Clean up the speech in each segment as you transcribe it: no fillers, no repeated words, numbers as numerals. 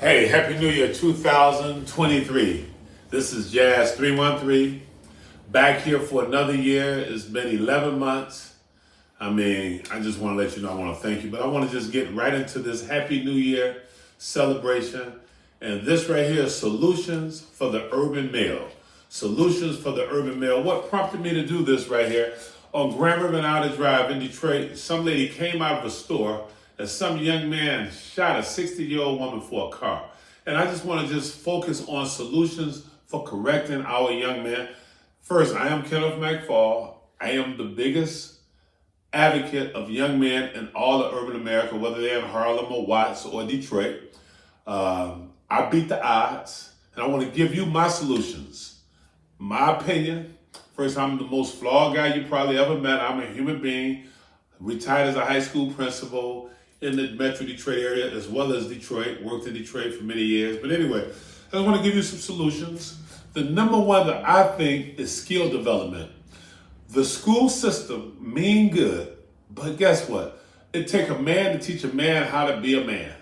Hey, Happy New Year 2023. This is Jazz 313. Back here for another year. It's been 11 months. I just want to let you know I want to thank you, but I want to just get right into this Happy New Year celebration. And this right here is Solutions for the Urban Male. Solutions for the Urban Male. What prompted me to do this right here? On Grand River and Outer Drive in Detroit, some lady came out of a store and some young man shot a 60-year-old woman for a car. And I just want to focus on solutions for correcting our young men. First, I am Kenneth McFall. I am the biggest advocate of young men in all of urban America, whether they're in Harlem or Watts or Detroit. I beat the odds, and I want to give you my solutions. My opinion. First, I'm the most flawed guy you probably ever met. I'm a human being, retired as a high school principal in the Metro Detroit area, as well as Detroit. Worked in Detroit for many years. But anyway, I want to give you some solutions. The number one that I think is skill development. The school system mean good, but guess what? It takes a man to teach a man how to be a man.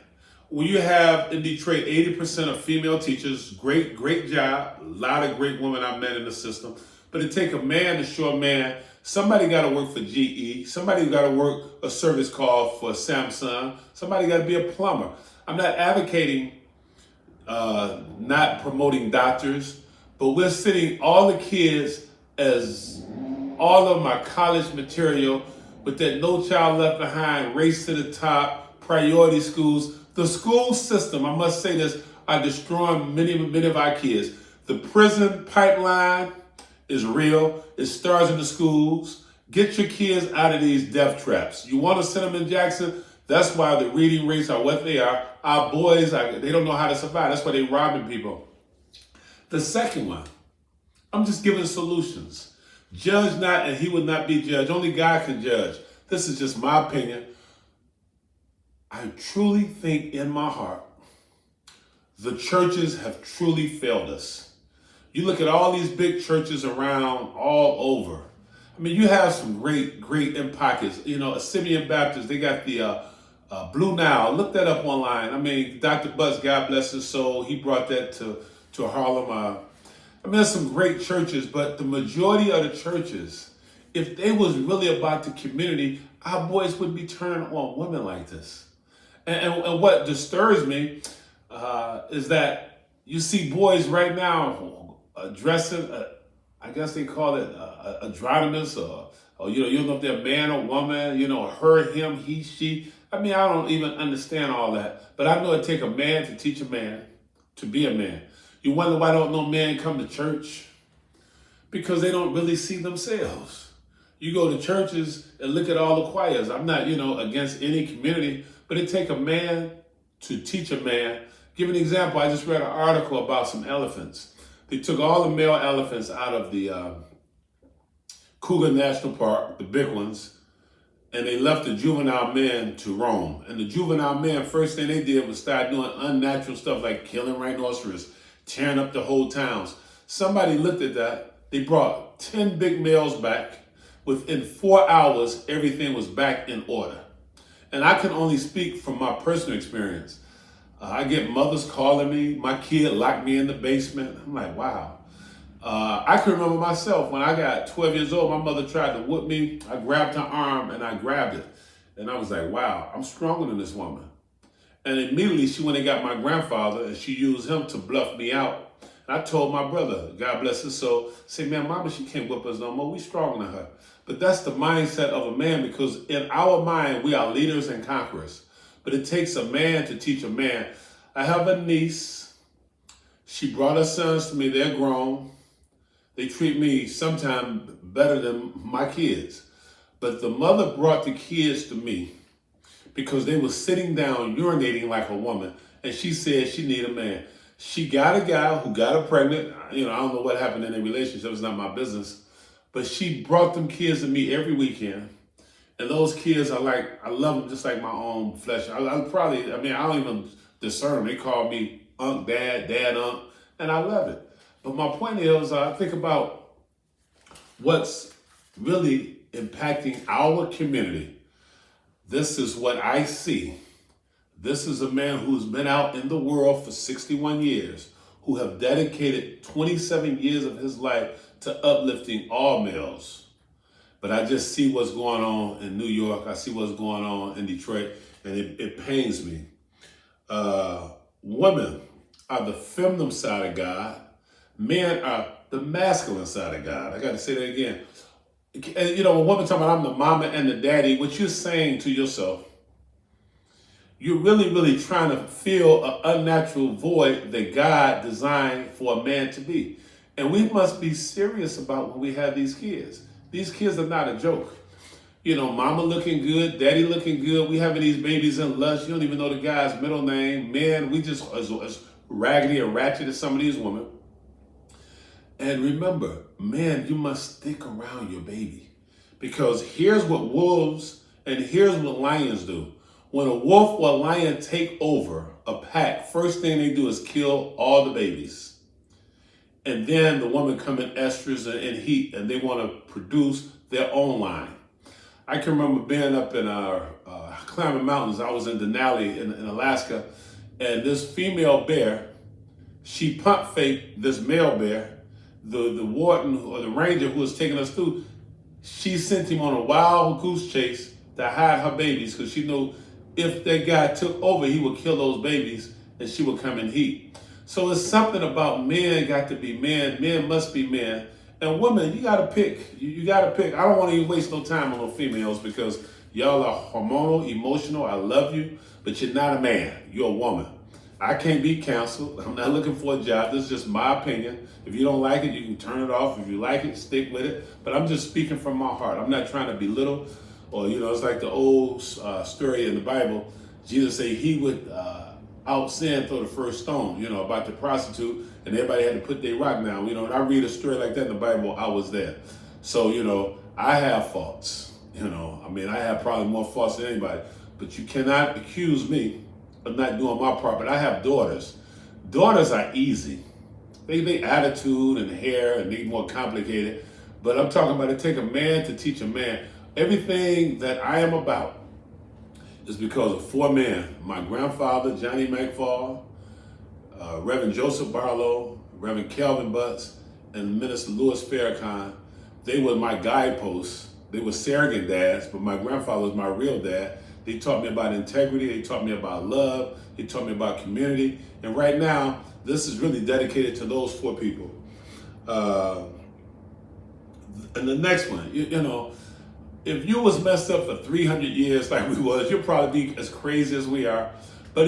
When you have in Detroit 80% of female teachers, great job. A lot of great women I met in the system. But it takes a man to show a man. Somebody got to work for GE. Somebody got to work a service call for Samsung. Somebody got to be a plumber. I'm not advocating not promoting doctors, but we're sitting all the kids as all of my college material with that No Child Left Behind, Race to the Top, priority schools. The school system, I must say this, are destroying many of our kids. The prison pipeline is real. It starts in the schools. Get your kids out of these death traps. You want to send them in Jackson? That's why the reading rates are what they are. Our boys, they don't know how to survive. That's why they're robbing people. The second one, I'm just giving solutions. Judge not, and he would not be judged. Only God can judge. This is just my opinion. I truly think in my heart, the churches have truly failed us. You look at all these big churches around all over. You have some great in pockets. A Simeon Baptist, they got the Blue Nile. Look that up online. Dr. Butts, God bless his soul, he brought that to Harlem. There's some great churches, but the majority of the churches, if they was really about the community, our boys would be turning on women like this. And what disturbs me is that you see boys right now dressing, I guess they call it androgynous, or you don't know if they're a man or woman, her, him, he, she. I don't even understand all that. But I know it takes a man to teach a man to be a man. You wonder why don't no men come to church? Because they don't really see themselves. You go to churches and look at all the choirs. I'm not, against any community, but it takes a man to teach a man. Give an example. I just read an article about some elephants. They took all the male elephants out of the Pilanesberg National Park, the big ones, and they left the juvenile men to roam. And the juvenile men, first thing they did was start doing unnatural stuff like killing rhinoceros, tearing up the whole towns. Somebody looked at that. They brought 10 big males back. Within 4 hours, everything was back in order. And I can only speak from my personal experience. I get mothers calling me. My kid locked me in the basement. I'm like, wow. I can remember myself when I got 12 years old, my mother tried to whoop me. I grabbed her arm and I grabbed it. And I was like, wow, I'm stronger than this woman. And immediately she went and got my grandfather and she used him to bluff me out. And I told my brother, God bless his soul, say, man, mama, she can't whip us no more. We stronger than her. But that's the mindset of a man, because in our mind, we are leaders and conquerors. But it takes a man to teach a man. I have a niece. She brought her sons to me. They're grown. They treat me sometimes better than my kids. But the mother brought the kids to me because they were sitting down urinating like a woman. And she said she needed a man. She got a guy who got her pregnant. I don't know what happened in their relationship. It's not my business. But she brought them kids to me every weekend. And those kids are like, I love them just like my own flesh. I don't even discern them. They call me Unc, Dad, Unc, and I love it. But my point is, I think about what's really impacting our community. This is what I see. This is a man who's been out in the world for 61 years, who have dedicated 27 years of his life to uplifting all males. But I just see what's going on in New York. I see what's going on in Detroit, and it pains me. Women are the feminine side of God. Men are the masculine side of God. I got to say that again. And, when women talk about I'm the mama and the daddy, what you're saying to yourself, you're really, really trying to fill an unnatural void that God designed for a man to be. And we must be serious about when we have these kids. These kids are not a joke. Mama looking good, daddy looking good. We having these babies in lust. You don't even know the guy's middle name. Man, we just as raggedy and ratchet as some of these women. And remember, man, you must stick around your baby. Because here's what wolves and here's what lions do. When a wolf or a lion take over a pack, first thing they do is kill all the babies. And then the woman come in estrus and heat, and they want to produce their own line. I can remember being up in our climbing mountains. I was in Denali in Alaska, and this female bear, she pump faked this male bear. The warden or the ranger who was taking us through, she sent him on a wild goose chase to hide her babies because she knew if that guy took over, he would kill those babies and she would come in heat. So it's something about men got to be men. Men must be men. And women, you got to pick. You got to pick. I don't want to even waste no time on no females because y'all are hormonal, emotional. I love you, but you're not a man. You're a woman. I can't be counseled. I'm not looking for a job. This is just my opinion. If you don't like it, you can turn it off. If you like it, stick with it. But I'm just speaking from my heart. I'm not trying to belittle. Or, it's like the old story in the Bible. Jesus said he would out sin throw the first stone, about the prostitute, and everybody had to put their rock down. When I read a story like that in the Bible, I was there. So, I have faults. I have probably more faults than anybody. But you cannot accuse me of not doing my part. But I have daughters. Daughters are easy. They attitude and hair, and they more complicated. But I'm talking about it take a man to teach a man. Everything that I am about is because of four men. My grandfather, Johnny McFall, Reverend Joseph Barlow, Reverend Calvin Butts, and Minister Louis Farrakhan. They were my guideposts. They were surrogate dads, but my grandfather was my real dad. They taught me about integrity. They taught me about love. They taught me about community. And right now, this is really dedicated to those four people. And the next one, if you was messed up for 300 years like we was, you'll probably be as crazy as we are. But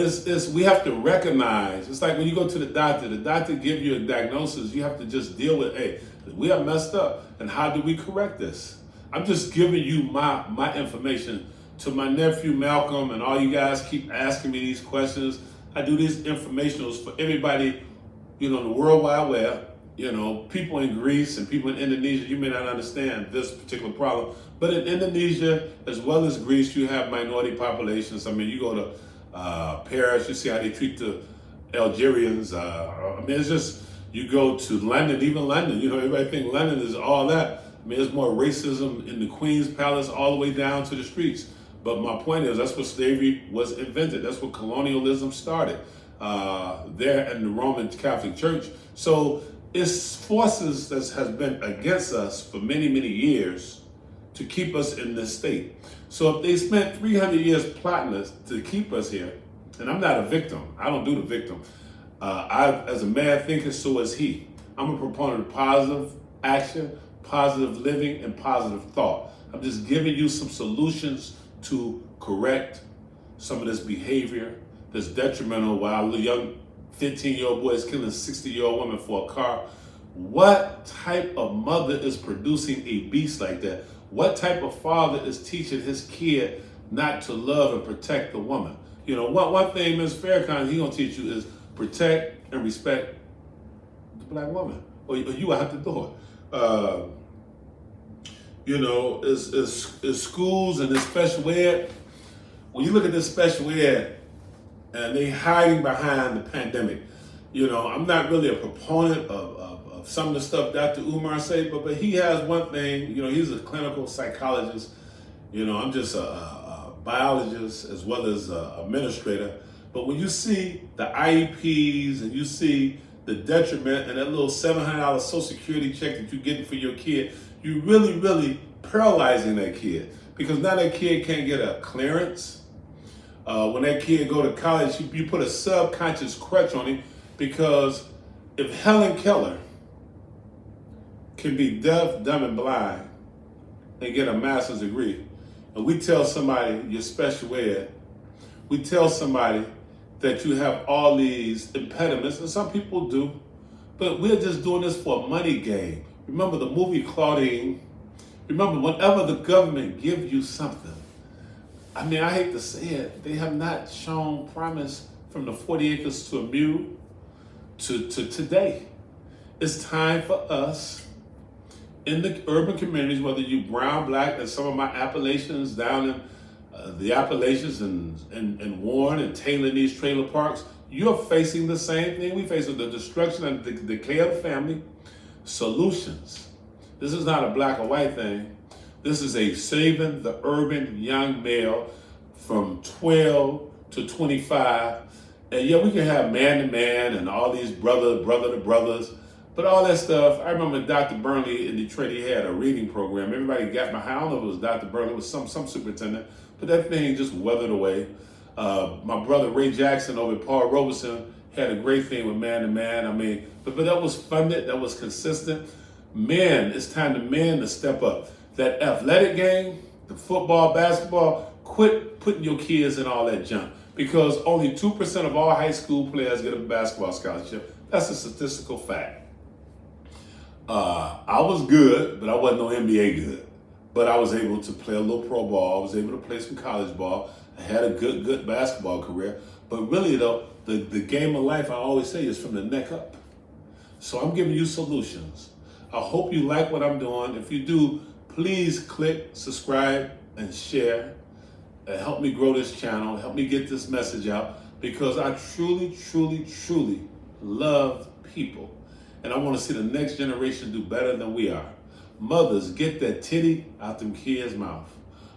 we have to recognize, it's like when you go to the doctor give you a diagnosis, you have to just deal with, hey, we are messed up, and how do we correct this? I'm just giving you my information. To my nephew Malcolm and all you guys keep asking me these questions. I do these informationals for everybody, in the World Wide Web. People in Greece and people in Indonesia, you may not understand this particular problem. But in Indonesia, as well as Greece, you have minority populations. You go to Paris, you see how they treat the Algerians. It's just, you go to London, even London, everybody think London is all that. There's more racism in the Queen's Palace all the way down to the streets. But my point is, that's what slavery was invented. That's what colonialism started there in the Roman Catholic Church. So it's forces that has been against us for many, many years to keep us in this state. So if they spent 300 years plotting us to keep us here, and I'm not a victim. I don't do the victim. As a man thinker, so is he. I'm a proponent of positive action, positive living, and positive thought. I'm just giving you some solutions to correct some of this behavior that's detrimental while a young 15-year-old boy is killing a 60-year-old woman for a car. What type of mother is producing a beast like that? What type of father is teaching his kid not to love and protect the woman? One thing Ms. Farrakhan, he gonna teach you is protect and respect the black woman, or you out the door. Is schools and this special ed. When you look at this special ed, and they hiding behind the pandemic, I'm not really a proponent of some of the stuff Dr. Umar say, but he has one thing. He's a clinical psychologist. I'm just a biologist as well as an administrator. But when you see the IEPs and you see the detriment and that little $700 Social Security check that you're getting for your kid, you really, really paralyzing that kid, because now that kid can't get a clearance. When that kid go to college, you put a subconscious crutch on him, because if Helen Keller can be deaf, dumb, and blind and get a master's degree, and we tell somebody you're special ed, we tell somebody that you have all these impediments, and some people do, but we're just doing this for a money game. Remember the movie Claudine? Remember, whenever the government gives you something, I mean, I hate to say it, they have not shown promise from the 40 acres to a mule to today. It's time for us in the urban communities, whether you brown, black, and some of my Appalachians down in the Appalachians and Warren and Taylor in these trailer parks, you're facing the same thing we face, with the destruction and the decay of the family. Solutions. This is not a black or white thing. This is a saving the urban young male from 12 to 25. And yeah, we can have man to man and all these brother to brothers, but all that stuff. I remember Dr. Burnley in Detroit, he had a reading program. Everybody got behind. I don't know if it was Dr. Burnley, it was some superintendent, but that thing just weathered away. My brother Ray Jackson over at Paul Robeson had a great thing with man to man. I mean, but that was funded, that was consistent. Men, it's time to men to step up. That athletic game, the football, basketball, quit putting your kids in all that junk, because only 2% of all high school players get a basketball scholarship. That's a statistical fact. I was good, but I wasn't no NBA good. But I was able to play a little pro ball. I was able to play some college ball. I had a good basketball career. But really though, the game of life, I always say, is from the neck up. So I'm giving you solutions. I hope you like what I'm doing. If you do, please click subscribe and share. Help me grow this channel. Help me get this message out, because I truly love people. And I want to see the next generation do better than we are. Mothers, get that titty out them kids' mouth.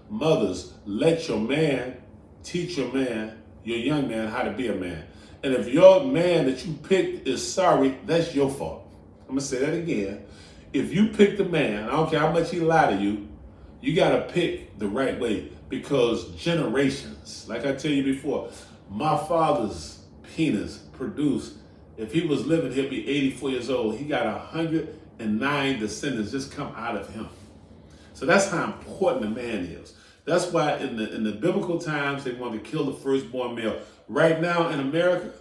Mothers, let your man teach your man, your young man, how to be a man. And if your man that you picked is sorry, that's your fault. I'm going to say that again. If you picked a man, I don't care how much he lied to you, you got to pick the right way, because generations, like I tell you before, my father's penis produced, if he was living, he'd be 84 years old. He got 109 descendants just come out of him. So that's how important a man is. That's why in the biblical times, they wanted to kill the firstborn male. Right now in America,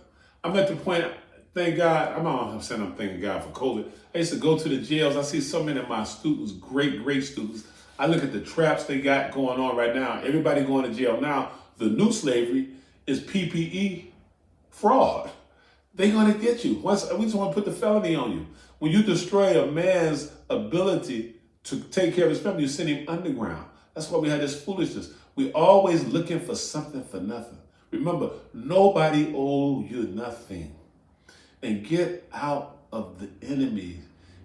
I'm at the point, thank God, I'm saying I'm thanking God for COVID. I used to go to the jails. I see so many of my students, great students. I look at the traps they got going on right now. Everybody going to jail now. The new slavery is PPE fraud. They're going to get you. We just want to put the felony on you. When you destroy a man's ability to take care of his family, you send him underground. That's why we had this foolishness. We always looking for something for nothing. Remember, nobody owes you nothing. And get out of the enemy.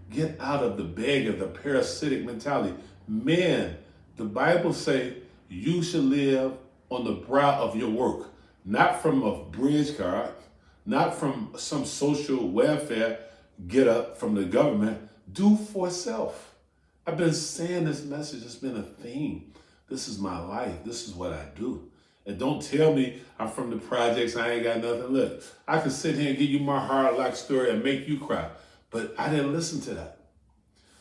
Get out of the beggar, the parasitic mentality. Men, the Bible say you should live on the brow of your work, not from a bridge card, not from some social welfare get up from the government. Do for self. I've been saying this message, it's been a theme. This is my life. This is what I do. And don't tell me I'm from the projects, I ain't got nothing. Look, I could sit here and give you my hard luck story and make you cry, but I didn't listen to that.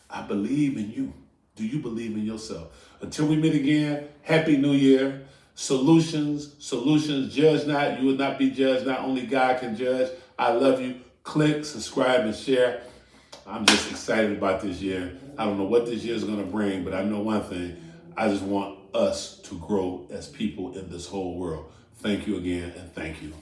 I believe in you. Do you believe in yourself? Until we meet again, Happy New Year. Solutions, judge not. You will not be judged. Not only God can judge. I love you. Click, subscribe, and share. I'm just excited about this year. I don't know what this year is going to bring, but I know one thing. I just want us to grow as people in this whole world. Thank you again, and thank you.